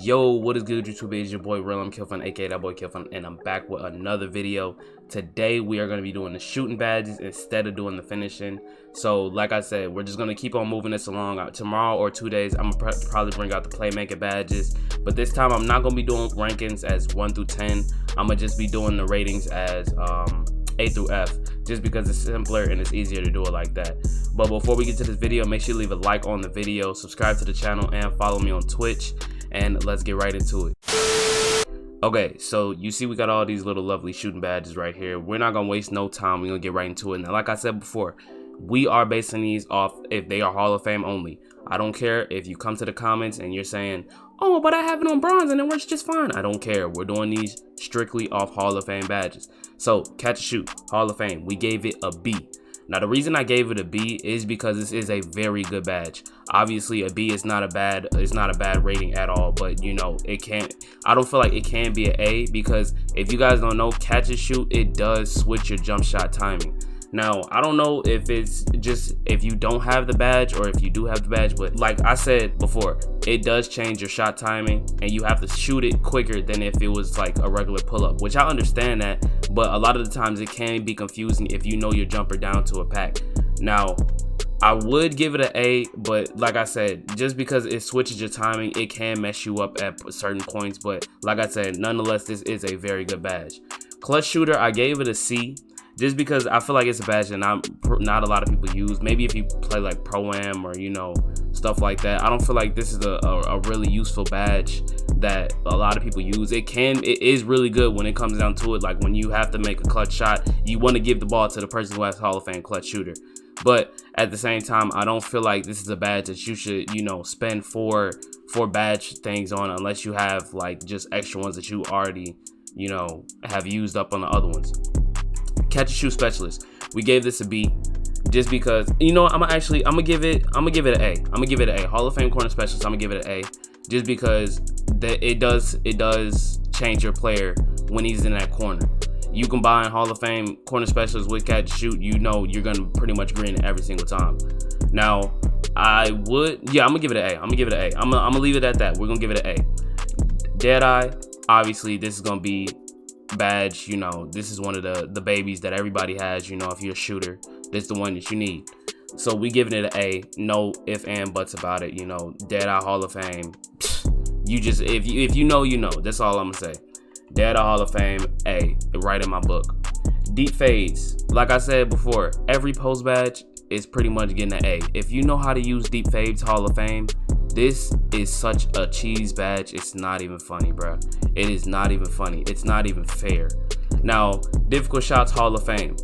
Yo, what is good, YouTube? It's your boy Real. I'm Killfun, aka that boy Killfun, and I'm back with another video. Today we are going to be doing the shooting badges instead of doing the finishing. So like I said, we're just going to keep on moving this along. Tomorrow or 2 days I'm gonna probably bring out the playmaking badges, but this time I'm not going to be doing rankings as 1 through 10. I'm gonna just be doing the ratings as A through F, just because it's simpler and it's easier to do it like that. But before we get to this video, make sure you leave a like on the video, subscribe to the channel, and follow me on Twitch. And let's get right into it. Okay, so you see we got all these little lovely shooting badges right here. We're not gonna waste no time. We're gonna get right into it. Now, like I said before, we are basing these off if they are Hall of Fame only. I don't care if you come to the comments and you're saying, oh, but I have it on bronze and it works just fine. I don't care. We're doing these strictly off Hall of Fame badges. So catch and shoot, Hall of Fame, we gave it a B. Now, the reason I gave it a B is because this is a very good badge. Obviously, a B is not a bad rating at all, but you know, I don't feel like it can be an A, because if you guys don't know, catch and shoot, it does switch your jump shot timing. Now, I don't know if it's just if you don't have the badge or if you do have the badge, but like I said before, it does change your shot timing and you have to shoot it quicker than if it was like a regular pull-up, which I understand that, but a lot of the times it can be confusing if you know your jumper down to a pack. Now, I would give it an A, but like I said, just because it switches your timing, it can mess you up at certain points, but like I said, nonetheless, this is a very good badge. Clutch shooter, I gave it a C. Just because I feel like it's a badge that not a lot of people use. Maybe if you play like Pro-Am or, you know, stuff like that. I don't feel like this is a really useful badge that a lot of people use. It is really good when it comes down to it. Like when you have to make a clutch shot, you want to give the ball to the person who has Hall of Fame clutch shooter. But at the same time, I don't feel like this is a badge that you should, you know, spend four badge things on, unless you have like just extra ones that you already, you know, have used up on the other ones. Catch and shoot specialist, we gave this a B, just because, you know, I'm gonna give it an A. I'm gonna give it an A. Hall of Fame corner specialist, I'm gonna give it an A, just because it does change your player when he's in that corner. You combine Hall of Fame corner specialist with catch and shoot, you know you're gonna pretty much green it every single time. Now, I'm gonna give it an A. I'm gonna leave it at that. We're gonna give it an A. Deadeye, obviously this is gonna be badge, you know, this is one of the babies that everybody has, you know. If you're a shooter, this is the one that you need, so we giving it an A. No if and buts about it, you know. Deadeye Hall of Fame, you just, if you know, you know. That's all I'm gonna say. Deadeye Hall of Fame, A, right in my book. Deep fades, like I said before, every post badge is pretty much getting an A. If you know how to use deep fades, Hall of Fame, this is such a cheese badge. It's not even funny, bro. It is not even funny. It's not even fair. Now, difficult shots Hall of Fame,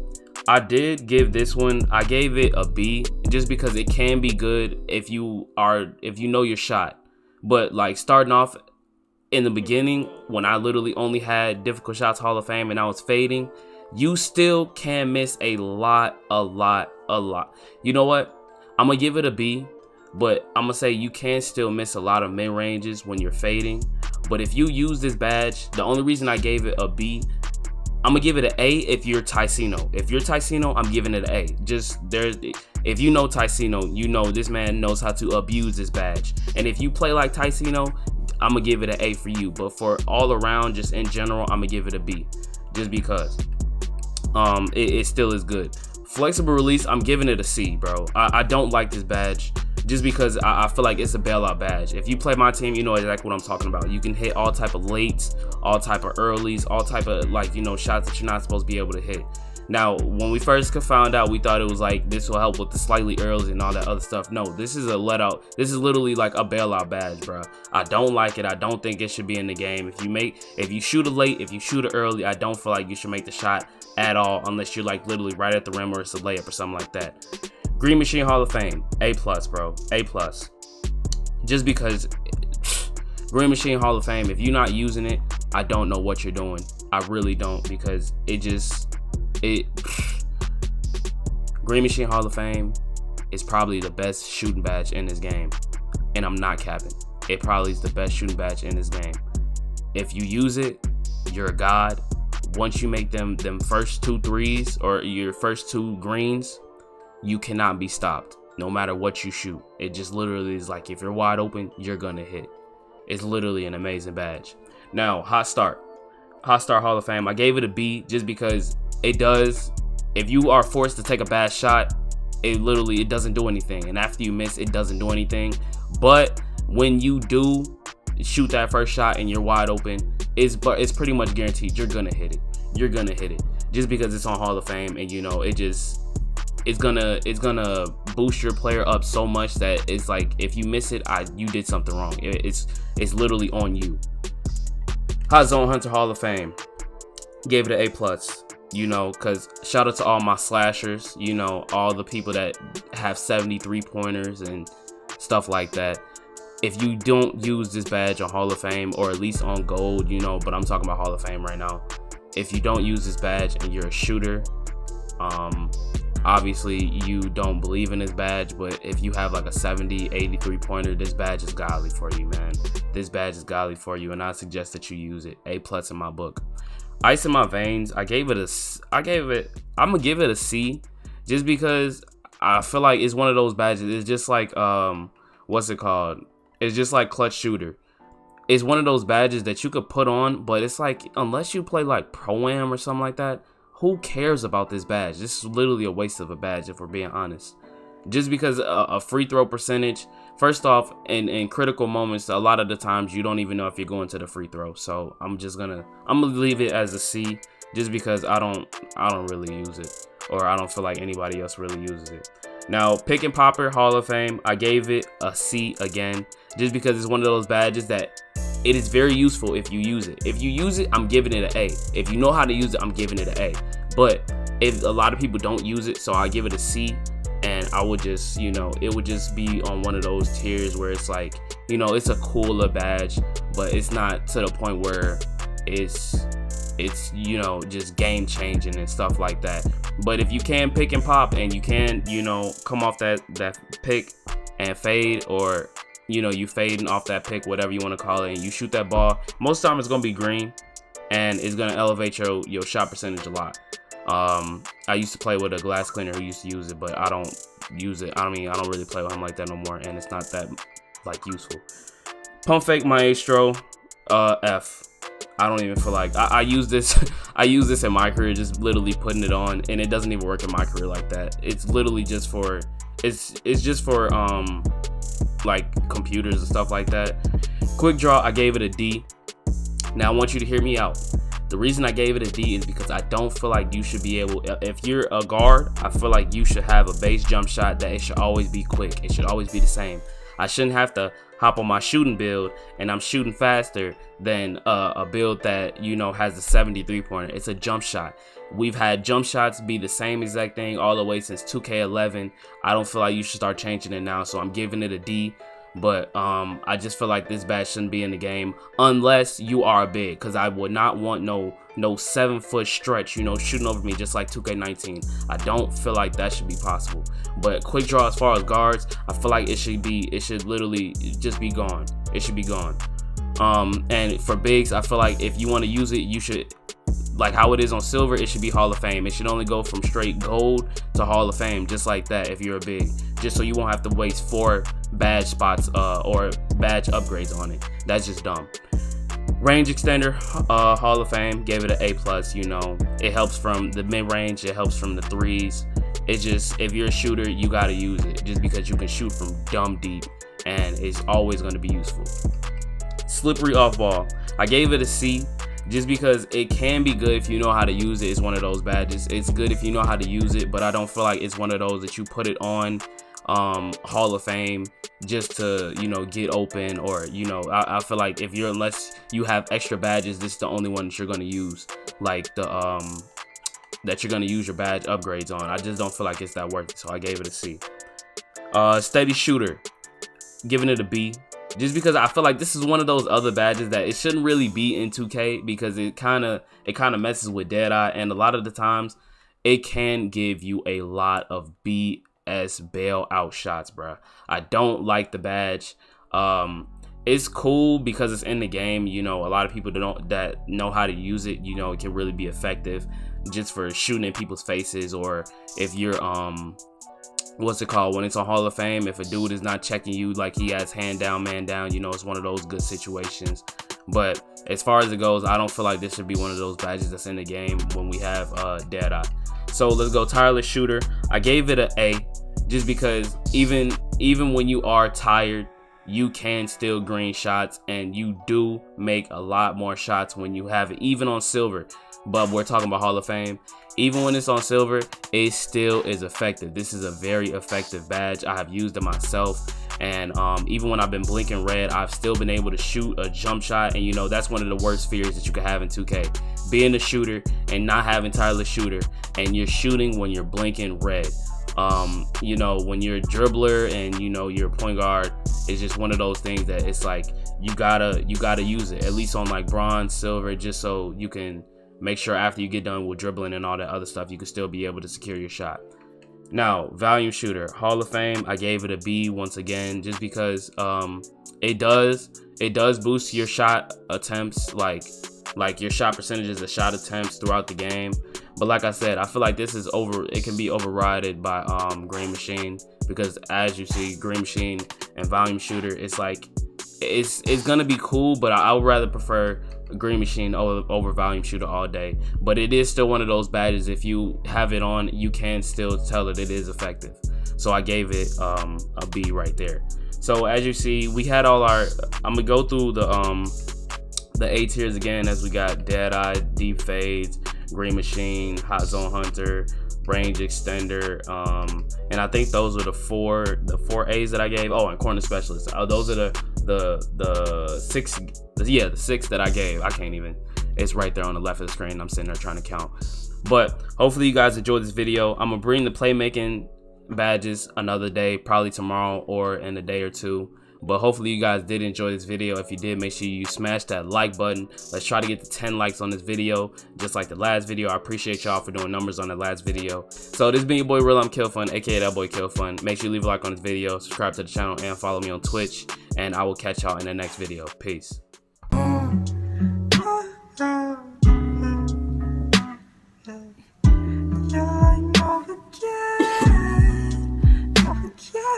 I did give this one, I gave it a B, just because it can be good if you know your shot. But like starting off in the beginning, when I literally only had difficult shots Hall of Fame and I was fading, you still can miss a lot. You know what? I'm gonna give it a B. But I'm gonna say you can still miss a lot of mid ranges when you're fading. But if you use this badge, the only reason I gave it a B, I'm gonna give it an A if you're Ticino. If you're Ticino, I'm giving it an A. If you know Ticino, you know this man knows how to abuse this badge. And if you play like Ticino, I'm gonna give it an A for you. But for all around, just in general, I'm gonna give it a B, just because it still is good. Flexible release, I'm giving it a C, bro. I don't like this badge, just because I feel like it's a bailout badge. If you play my team, you know exactly what I'm talking about. You can hit all type of lates, all type of earlies, all type of, like, you know, shots that you're not supposed to be able to hit. Now, when we first found out, we thought it was like this will help with the slightly early and all that other stuff. No, this is a let out. This is literally like a bailout badge, bro. I don't like it. I don't think it should be in the game. If you shoot a late, if you shoot it early, I don't feel like you should make the shot at all, unless you're like literally right at the rim or it's a layup or something like that. Green Machine Hall of Fame, A+, bro, A+. Just because Green Machine Hall of Fame, if you're not using it, I don't know what you're doing. I really don't, because Green Machine Hall of Fame is probably the best shooting badge in this game, and I'm not capping. It probably is the best shooting badge in this game. If you use it, you're a god. Once you make them first 2 threes or your first 2 greens, you cannot be stopped no matter what you shoot. It just literally is like, if you're wide open, you're gonna hit. It's literally an amazing badge. Now, Hot Start Hall of Fame, I gave it a B just because it does, if you are forced to take a bad shot, it doesn't do anything, and after you miss, it doesn't do anything. But when you do shoot that first shot and you're wide open, it's pretty much guaranteed you're gonna hit it just because it's on Hall of Fame. And you know, it's gonna boost your player up so much that it's like, if you miss it, you did something wrong. It's literally on you. Hot Zone Hunter Hall of Fame, gave it an A+, you know, because shout out to all my slashers, you know, all the people that have 73 pointers and stuff like that. If you don't use this badge on Hall of Fame, or at least on gold, you know, but I'm talking about Hall of Fame right now. If you don't use this badge and you're a shooter, obviously you don't believe in this badge, but if you have like a 70, 83 pointer, this badge is godly for you, man. This badge is godly for you, and I suggest that you use it. A+ in my book. Ice in My Veins, I'm gonna give it a C, just because I feel like it's one of those badges. It's just like what's it called? It's just like Clutch Shooter. It's one of those badges that you could put on, but it's like, unless you play like Pro-Am or something like that, who cares about this badge? This is literally a waste of a badge, if we're being honest. Just because a free throw percentage, first off, in critical moments, a lot of the times you don't even know if you're going to the free throw. So I'm gonna leave it as a C, just because I don't really use it, or I don't feel like anybody else really uses it. Now, Pick and Popper Hall of Fame, I gave it a C again, just because it's one of those badges that it is very useful if you use it. If you use it, I'm giving it an A. If you know how to use it, I'm giving it an A. But if a lot of people don't use it, so I give it a C. And I would just, you know, it would just be on one of those tiers where it's like, you know, it's a cooler badge, but it's not to the point where it's you know, just game changing and stuff like that. But if you can pick and pop, and you can, you know, come off that pick and fade, or you know, you fading off that pick, whatever you want to call it, and you shoot that ball, most of the time it's gonna be green, and it's gonna elevate your shot percentage a lot. I used to play with a glass cleaner who used to use it, but I don't use it. I don't really play with him like that no more, and it's not that like useful. Pump Fake Maestro, F. I don't even feel like I use this. I use this in my career, just literally putting it on, and it doesn't even work in my career like that. It's literally just for it's just for like computers and stuff like that. Quickdraw, I gave it a D. Now I want you to hear me out. The reason I gave it a D is because I don't feel like you should be able, if you're a guard, I feel like you should have a base jump shot that it should always be quick. It should always be the same. I shouldn't have to hop on my shooting build and I'm shooting faster than a build that, you know, has the 73 pointer. It's a jump shot. We've had jump shots be the same exact thing all the way since 2K11. I don't feel like you should start changing it now, so I'm giving it a D. But I just feel like this badge shouldn't be in the game unless you are big, because I would not want no 7-foot stretch, you know, shooting over me just like 2K19. I don't feel like that should be possible. But quick draw, as far as guards, I feel like it should literally just be gone. It should be gone. And for bigs, I feel like if you want to use it, you should, like how it is on silver, it should be Hall of Fame. It should only go from straight gold to Hall of Fame, just like that, if you're a big, just so you won't have to waste 4 badge spots or badge upgrades on it. That's just dumb. Range extender, Hall of Fame, gave it an A+. You know, it helps from the mid-range, it helps from the threes. It's just, if you're a shooter, you got to use it, just because you can shoot from dumb deep, and it's always going to be useful. Slippery off ball, I gave it a C, just because it can be good if you know how to use it. It's one of those badges. It's good if you know how to use it, but I don't feel like it's one of those that you put it on Hall of Fame just to, you know, get open, or, you know, I feel like unless you have extra badges, this is the only one that you're going to use, like the that you're going to use your badge upgrades on. I just don't feel like it's that worth it, so I gave it a C. Steady shooter, giving it a B, just because I feel like this is one of those other badges that it shouldn't really be in 2K, because it kind of messes with Deadeye, and a lot of the times it can give you a lot of BS bailout shots, bro. I don't like the badge. It's cool because it's in the game. You know, a lot of people that know how to use it, you know, it can really be effective just for shooting in people's faces, or if you're what's it called, when it's on Hall of Fame, if a dude is not checking you like he has hand down, man down, you know, it's one of those good situations. But as far as it goes, I don't feel like this should be one of those badges that's in the game when we have dead eye. So let's go tireless shooter. I gave it an A just because even when you are tired, you can still green shots, and you do make a lot more shots when you have it, even on silver. But we're talking about Hall of Fame. Even when it's on silver, it still is effective. This is a very effective badge. I have used it myself, and even when I've been blinking red, I've still been able to shoot a jump shot. And you know, that's one of the worst fears that you can have in 2K, being a shooter and not having tireless shooter, and you're shooting when you're blinking red. You know, when you're a dribbler and you know you're a point guard, it's just one of those things that it's like you gotta use it, at least on like bronze, silver, just so you can make sure after you get done with dribbling and all that other stuff, you can still be able to secure your shot. Now, volume shooter, Hall of Fame, I gave it a B once again, just because it does boost your shot attempts, like your shot percentages of shot attempts throughout the game. But like I said, I feel like this is it can be overridden by Green Machine, because as you see, Green Machine and volume shooter, it's like it's gonna be cool, but I would rather prefer Green Machine over volume shooter all day. But it is still one of those badges, if you have it on, you can still tell that it is effective. So I gave it a B right there. So as you see, we had all our, I'm gonna go through the A tiers again, as we got Dead Eye, Deep Fades, Green Machine, Hot Zone Hunter, Range Extender, and I think those are the four A's that I gave. Oh, and Corner Specialist. Those are the six. Yeah, the 6 that I gave. I can't even. It's right there on the left of the screen. I'm sitting there trying to count. But hopefully you guys enjoyed this video. I'm gonna bring the playmaking badges another day, probably tomorrow or in a day or two. But hopefully you guys did enjoy this video. If you did, make sure you smash that like button. Let's try to get to 10 likes on this video, just like the last video. I appreciate y'all for doing numbers on the last video. So this has been your boy Real, I'm Killfun, aka that boy Killfun. Make sure you leave a like on this video, subscribe to the channel, and follow me on Twitch. And I will catch y'all in the next video. Peace.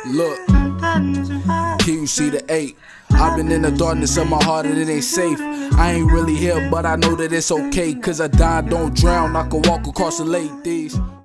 Look, can you see the 8? I've been in the darkness of my heart and it ain't safe. I ain't really here, but I know that it's okay, cause I die, don't drown. I can walk across the lake. These